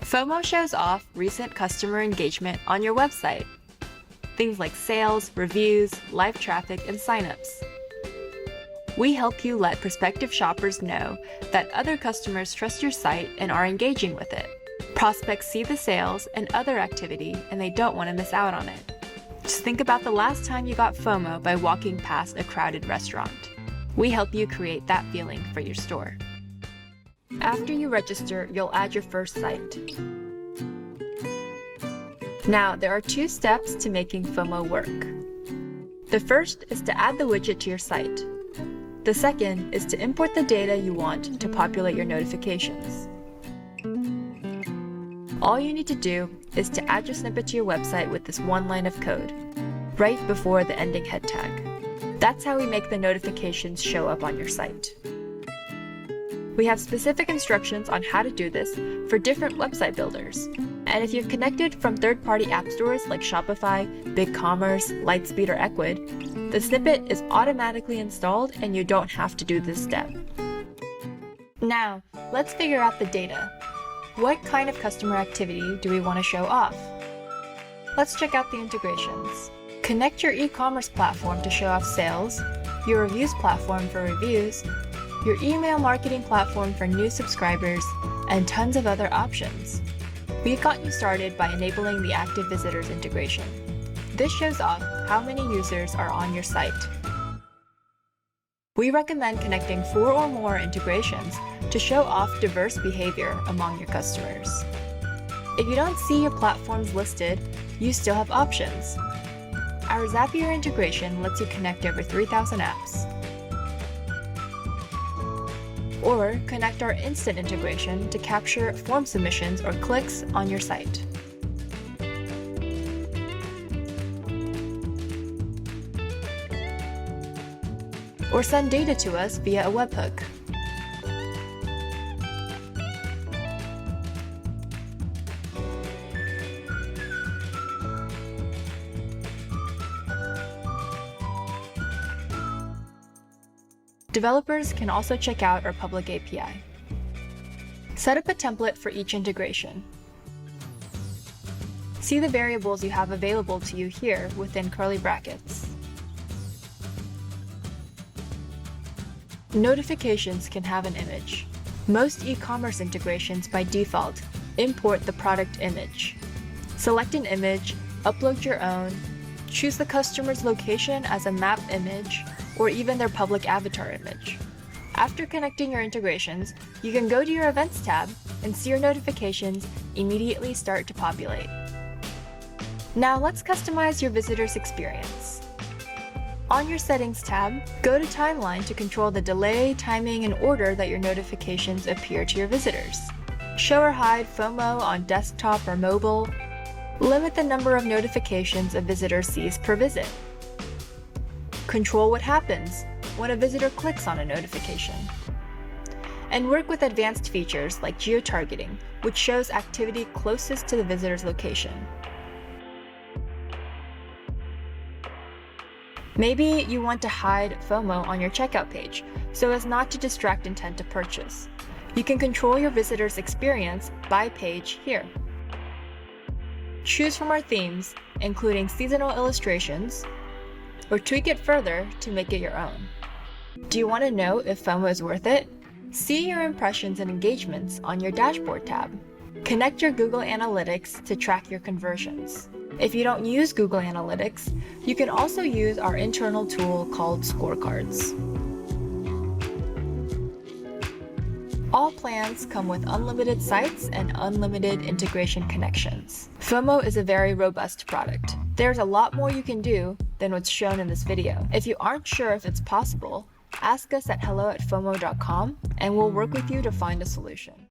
Fomo shows off recent customer engagement on your website. Things like sales, reviews, live traffic, and signups. We help you let prospective shoppers know that other customers trust your site and are engaging with it. Prospects see the sales and other activity and they don't want to miss out on it. Just think about the last time you got FOMO by walking past a crowded restaurant. We help you create that feeling for your store. After you register, you'll add your first site. Now, there are 2 steps to making FOMO work. The first is to add the widget to your site. The second is to import the data you want to populate your notifications. All you need to do is to add your snippet to your website with this one line of code, right before the ending head tag. That's how we make the notifications show up on your site. We have specific instructions on how to do this for different website builders. And if you're connected from third-party app stores like Shopify, BigCommerce, Lightspeed, or Ecwid, the snippet is automatically installed and you don't have to do this step. Now, let's figure out the data. What kind of customer activity do we want to show off? Let's check out the integrations. Connect your e-commerce platform to show off sales, your reviews platform for reviews, your email marketing platform for new subscribers, and tons of other options. We've got you started by enabling the Active Visitors integration. This shows off how many users are on your site. We recommend connecting 4 or more integrations to show off diverse behavior among your customers. If you don't see your platforms listed, you still have options. Our Zapier integration lets you connect over 3,000 apps. Or connect our Instant integration to capture form submissions or clicks on your site. Or send data to us via a webhook. Developers can also check out our public API. Set up a template for each integration. See the variables you have available to you here within curly brackets. Notifications can have an image. Most e-commerce integrations by default import the product image. Select an image, upload your own, choose the customer's location as a map image, or even their public avatar image. After connecting your integrations, you can go to your Events tab and see your notifications immediately start to populate. Now let's customize your visitor's experience. On your Settings tab, go to Timeline to control the delay, timing, and order that your notifications appear to your visitors. Show or hide FOMO on desktop or mobile. Limit the number of notifications a visitor sees per visit. Control what happens when a visitor clicks on a notification. And work with advanced features like geo-targeting, which shows activity closest to the visitor's location. Maybe you want to hide FOMO on your checkout page so as not to distract intent to purchase. You can control your visitor's experience by page here. Choose from our themes, including seasonal illustrations, or tweak it further to make it your own. Do you want to know if FOMO is worth it? See your impressions and engagements on your Dashboard tab. Connect your Google Analytics to track your conversions. If you don't use Google Analytics, you can also use our internal tool called Scorecards. All plans come with unlimited sites and unlimited integration connections. FOMO is a very robust product. There's a lot more you can do than what's shown in this video. If you aren't sure if it's possible, ask us at hello@fomo.com and we'll work with you to find a solution.